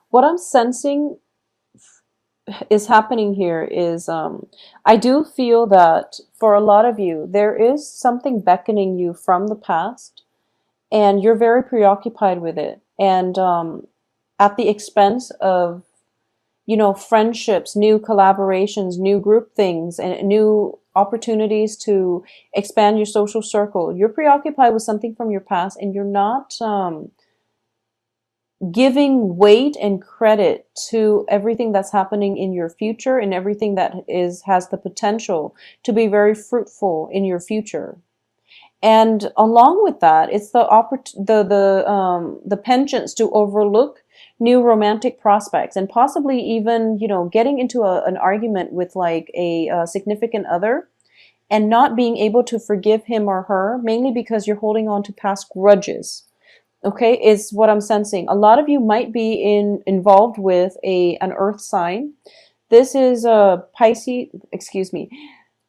What I'm sensing is happening here is I do feel that for a lot of you, there is something beckoning you from the past, and you're very preoccupied with it. And at the expense of, friendships, new collaborations, new group things, and new opportunities to expand your social circle. You're preoccupied with something from your past, and you're not giving weight and credit to everything that's happening in your future and everything that is has the potential to be very fruitful in your future. And along with that, it's the penchants to overlook new romantic prospects, and possibly even, getting into an argument with like a significant other and not being able to forgive him or her, mainly because you're holding on to past grudges. Okay, is what I'm sensing. A lot of you might be involved with an earth sign. This is a Pisces, excuse me,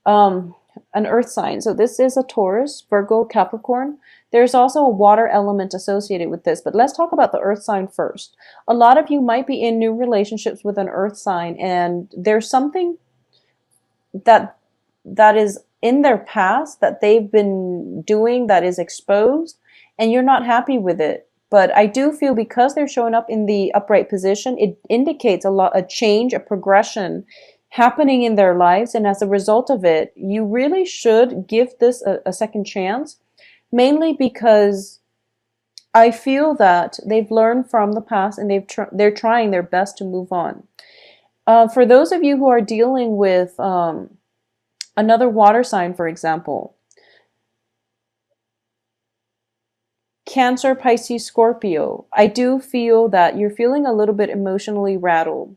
um, an earth sign. So this is a Taurus, Virgo, Capricorn. There's also a water element associated with this, but let's talk about the earth sign first. A lot of you might be in new relationships with an earth sign, and there's something that that is in their past that they've been doing that is exposed, and you're not happy with it. But I do feel because they're showing up in the upright position, it indicates a change, a progression happening in their lives. And as a result of it, you really should give this a second chance, mainly because I feel that they've learned from the past, and they're trying their best to move on. For those of you who are dealing with another water sign, for example, Cancer, Pisces, Scorpio, I do feel that you're feeling a little bit emotionally rattled.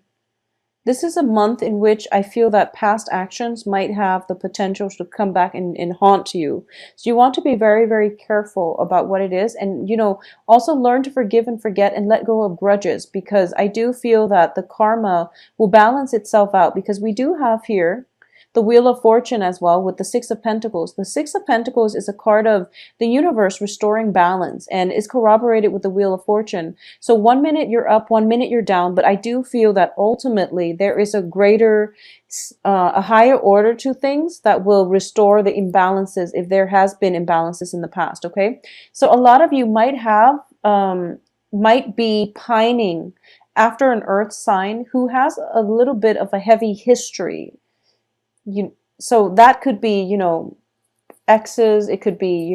This is a month in which I feel that past actions might have the potential to come back and haunt you. So you want to be very, very careful about what it is. And, also learn to forgive and forget and let go of grudges, because I do feel that the karma will balance itself out, because we do have here the Wheel of Fortune as well with the Six of Pentacles. The Six of Pentacles is a card of the universe restoring balance and is corroborated with the Wheel of Fortune. So 1 minute you're up, 1 minute you're down, but I do feel that ultimately there is a greater, a higher order to things that will restore the imbalances if there has been imbalances in the past, okay? So a lot of you might be pining after an earth sign who has a little bit of a heavy history. So that could be, exes, it could be,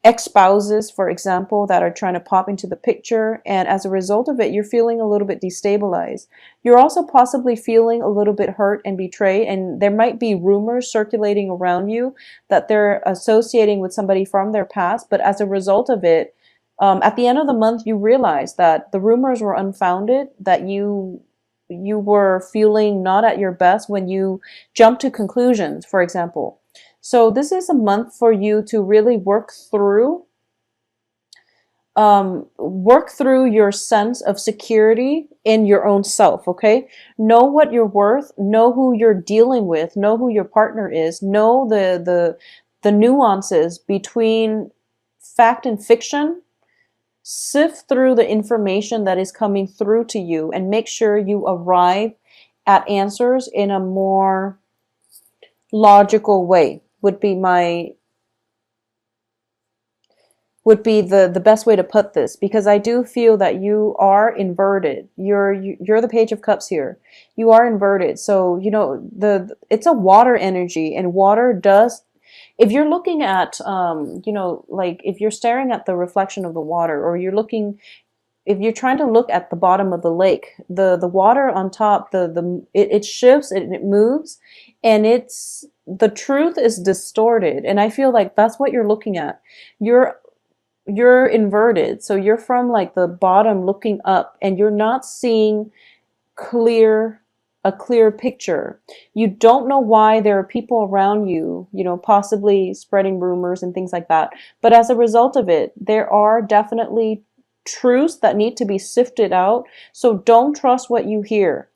ex-spouses, for example, that are trying to pop into the picture. And as a result of it, you're feeling a little bit destabilized. You're also possibly feeling a little bit hurt and betrayed. And there might be rumors circulating around you that they're associating with somebody from their past. But as a result of it, at the end of the month, you realize that the rumors were unfounded, that you were feeling not at your best when you jump to conclusions, for example. So this is a month for you to really work through your sense of security in your own self, okay? Know what you're worth, know who you're dealing with, know who your partner is, know the nuances between fact and fiction. Sift through the information that is coming through to you and make sure you arrive at answers in a more logical way would be the best way to put this, because I do feel that you are inverted. You're the Page of Cups here. You are inverted. So, it's a water energy, and water does, if you're looking at, like if you're staring at the reflection of the water, or if you're trying to look at the bottom of the lake, the water on top, it shifts and it moves, and the truth is distorted. And I feel like that's what you're looking at. You're inverted. So you're from like the bottom looking up, and you're not seeing a clear picture. You don't know why there are people around you, possibly spreading rumors and things like that. But as a result of it, there are definitely truths that need to be sifted out. So don't trust what you hear.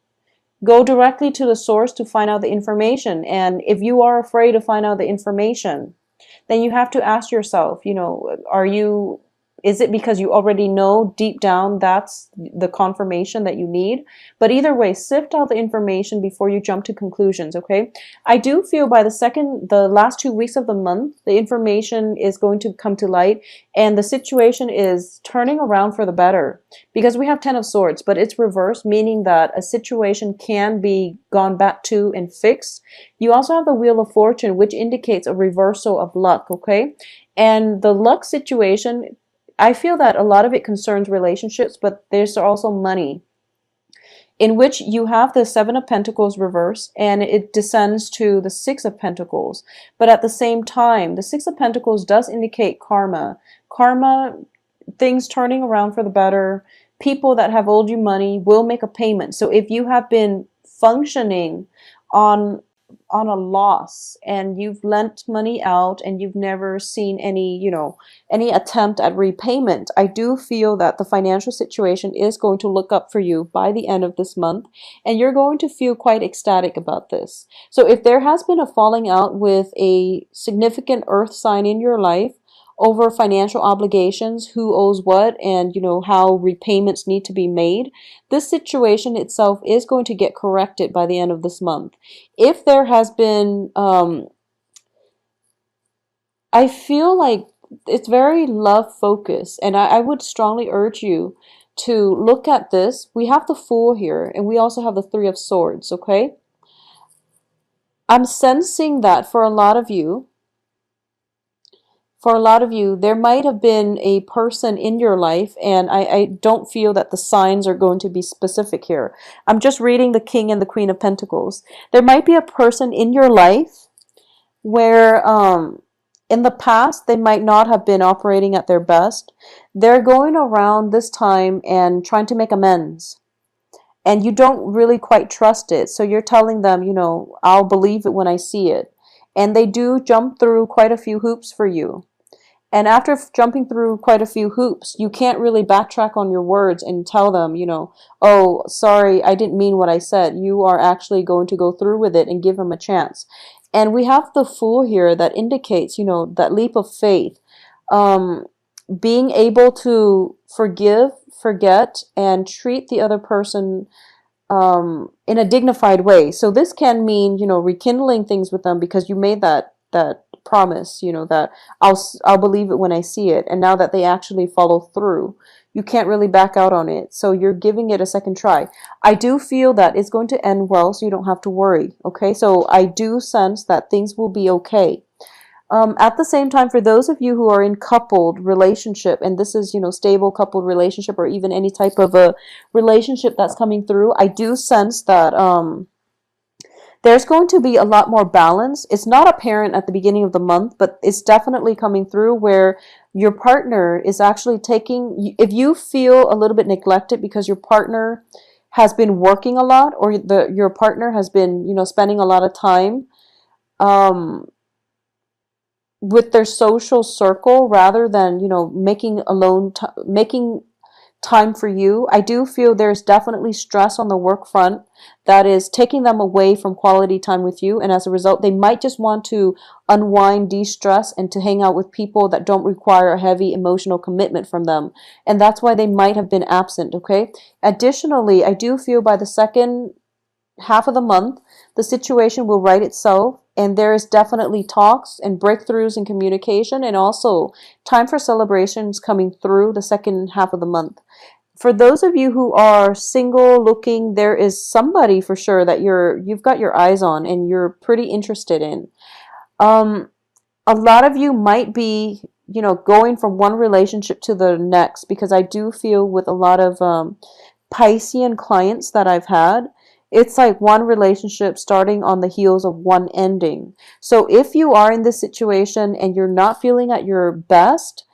Go directly to the source to find out the information. And if you are afraid to find out the information, then you have to ask yourself, are you Is it because you already know deep down that's the confirmation that you need? But either way, sift out the information before you jump to conclusions, okay? I do feel by the last 2 weeks of the month, the information is going to come to light and the situation is turning around for the better. Because we have 10 of Swords, but it's reversed, meaning that a situation can be gone back to and fixed. You also have the Wheel of Fortune, which indicates a reversal of luck, okay? And the luck situation, I feel that a lot of it concerns relationships, but there's also money, in which you have the Seven of Pentacles reversed and it descends to the Six of Pentacles. But at the same time, the Six of Pentacles does indicate karma. Karma, things turning around for the better. People that have owed you money will make a payment. So if you have been functioning on a loss and you've lent money out and you've never seen any, any attempt at repayment, I do feel that the financial situation is going to look up for you by the end of this month, and you're going to feel quite ecstatic about this. So if there has been a falling out with a significant earth sign in your life over financial obligations, who owes what, and how repayments need to be made, this situation itself is going to get corrected by the end of this month. If there has been, I feel like it's very love focused, and I would strongly urge you to look at this. We have the Fool here, and we also have the Three of Swords, okay? I'm sensing that for a lot of you, there might have been a person in your life, and I don't feel that the signs are going to be specific here. I'm just reading the King and the Queen of Pentacles. There might be a person in your life where in the past they might not have been operating at their best. They're going around this time and trying to make amends. And you don't really quite trust it. So you're telling them, I'll believe it when I see it. And they do jump through quite a few hoops for you. And after jumping through quite a few hoops, you can't really backtrack on your words and tell them, oh, sorry, I didn't mean what I said. You are actually going to go through with it and give them a chance. And we have the Fool here that indicates, that leap of faith. Being able to forgive, forget, and treat the other person in a dignified way. So this can mean, rekindling things with them because you made that promise, that I'll believe it when I see it. And now that they actually follow through, you can't really back out on it. So you're giving it a second try. I do feel that it's going to end well, so you don't have to worry. Okay, so I do sense that things will be okay. At the same time, for those of you who are in coupled relationship, and this is, stable coupled relationship, or even any type of a relationship that's coming through, I do sense that there's going to be a lot more balance. It's not apparent at the beginning of the month, but it's definitely coming through where your partner is actually taking, if you feel a little bit neglected because your partner has been working a lot, or your partner has been, spending a lot of time with their social circle rather than, making time for you, I do feel there's definitely stress on the work front that is taking them away from quality time with you. And as a result, they might just want to unwind, de-stress, and to hang out with people that don't require a heavy emotional commitment from them. And that's why they might have been absent, okay? Additionally, I do feel by the second half of the month, the situation will right itself, and there is definitely talks and breakthroughs in communication, and also time for celebrations coming through the second half of the month. For those of you who are single looking, there is somebody for sure that you've got your eyes on and you're pretty interested in. A lot of you might be, going from one relationship to the next, because I do feel with a lot of Piscean clients that I've had, it's like one relationship starting on the heels of one ending. So if you are in this situation and you're not feeling at your best,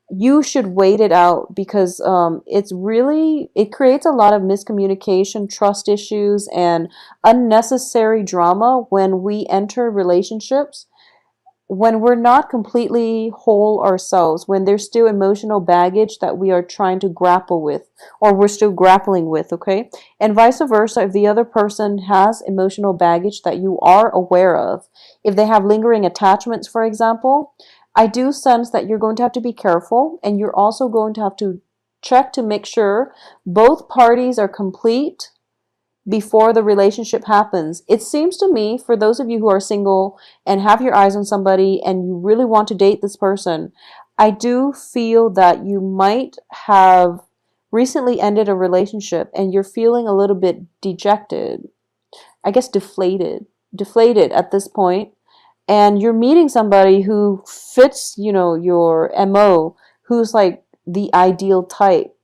you should wait it out, because it creates a lot of miscommunication, trust issues, and unnecessary drama when we enter relationships, when we're not completely whole ourselves, when there's still emotional baggage that we are trying to grapple with, or we're still grappling with, okay? And vice versa, if the other person has emotional baggage that you are aware of, if they have lingering attachments, for example, I do sense that you're going to have to be careful, and you're also going to have to check to make sure both parties are complete before the relationship happens. It seems to me, for those of you who are single and have your eyes on somebody and you really want to date this person, I do feel that you might have recently ended a relationship and you're feeling a little bit dejected, I guess deflated at this point, and you're meeting somebody who fits, your MO, who's like the ideal type.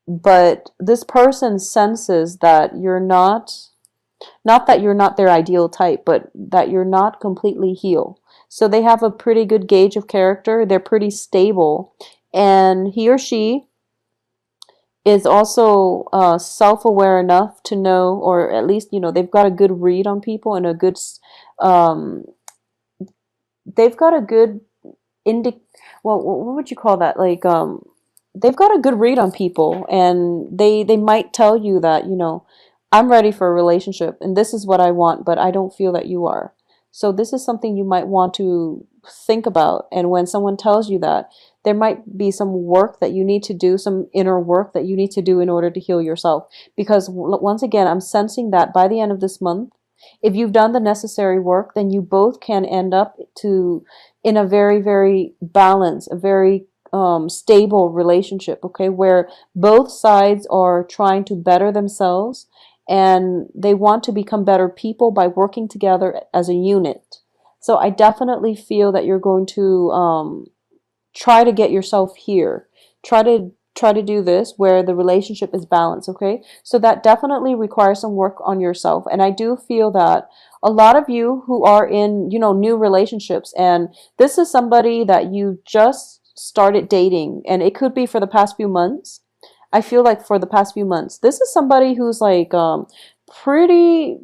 But this person senses that you're not that you're not their ideal type, but that you're not completely healed. So they have a pretty good gauge of character. They're pretty stable. And he or she is also self-aware enough to know, or at least, they've got a good read on people and um, they've got a good well, what would you call that? Like, they've got a good read on people, and they might tell you that, I'm ready for a relationship and this is what I want, but I don't feel that you are. So this is something you might want to think about. And when someone tells you that, there might be some work that you need to do, some inner work that you need to do in order to heal yourself. Because once again, I'm sensing that by the end of this month, if you've done the necessary work, then you both can end up in a very, very balanced, a very stable relationship, okay, where both sides are trying to better themselves and they want to become better people by working together as a unit. So I definitely feel that you're going to try to get yourself here. Try to do this where the relationship is balanced, okay? So that definitely requires some work on yourself. And I do feel that a lot of you who are in, new relationships, and this is somebody that you just started dating, and it could be for the past few months. I feel like for the past few months, this is somebody who's like pretty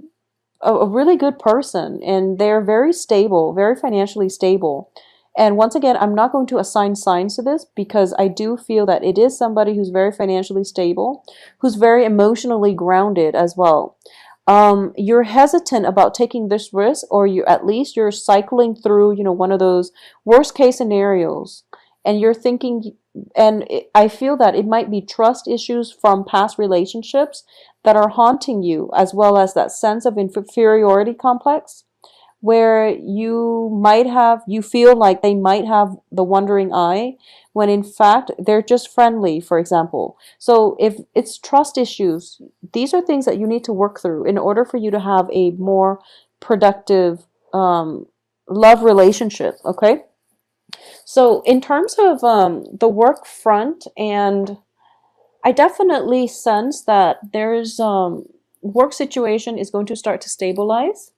a really good person, and they're very stable, very financially stable. And once again, I'm not going to assign signs to this because I do feel that it is somebody who's very financially stable, who's very emotionally grounded as well. You're hesitant about taking this risk, or at least you're cycling through, one of those worst case scenarios, and you're thinking, and I feel that it might be trust issues from past relationships that are haunting you, as well as that sense of inferiority complex, where you feel like they might have the wandering eye, when in fact they're just friendly, for example. So if it's trust issues, these are things that you need to work through in order for you to have a more productive love relationship, okay? So in terms of the work front, and I definitely sense that there's work situation is going to start to stabilize.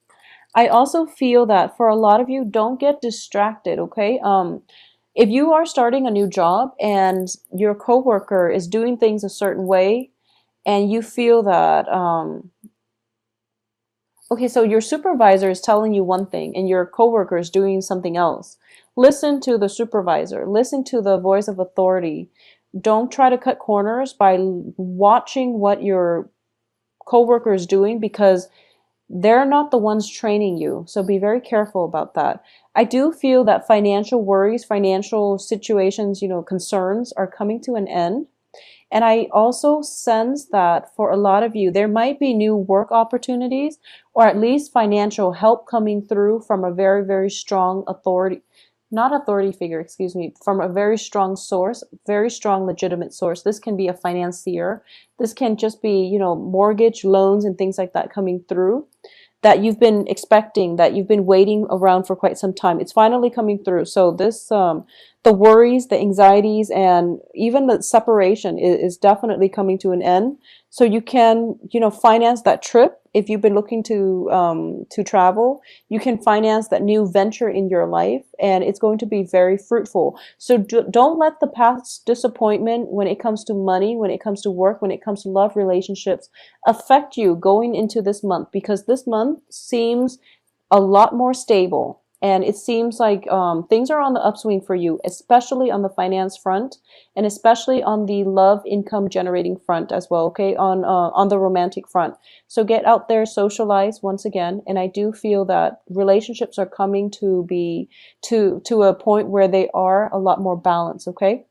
I also feel that for a lot of you, don't get distracted, okay? If you are starting a new job and your coworker is doing things a certain way, and you feel that, okay, so your supervisor is telling you one thing and your coworker is doing something else. Listen to the supervisor, listen to the voice of authority. Don't try to cut corners by watching what your coworker is doing, because they're not the ones training you. So be very careful about that. I do feel that financial worries, financial situations, concerns are coming to an end. And I also sense that for a lot of you, there might be new work opportunities, or at least financial help coming through from a very, very strong authority, not authority figure, excuse me, from a very strong source, very strong legitimate source. This can be a financier. This can just be, mortgage loans and things like that coming through, that you've been expecting, that you've been waiting around for quite some time. It's finally coming through. So this, the worries, the anxieties, and even the separation is definitely coming to an end. So you can, finance that trip if you've been looking to travel. You can finance that new venture in your life, and it's going to be very fruitful. So don't let the past disappointment when it comes to money, when it comes to work, when it comes to love relationships affect you going into this month, because this month seems a lot more stable. And it seems like things are on the upswing for you, especially on the finance front, and especially on the love income generating front as well. Okay, on the romantic front. So get out there, socialize once again, and I do feel that relationships are coming to be to a point where they are a lot more balanced. Okay.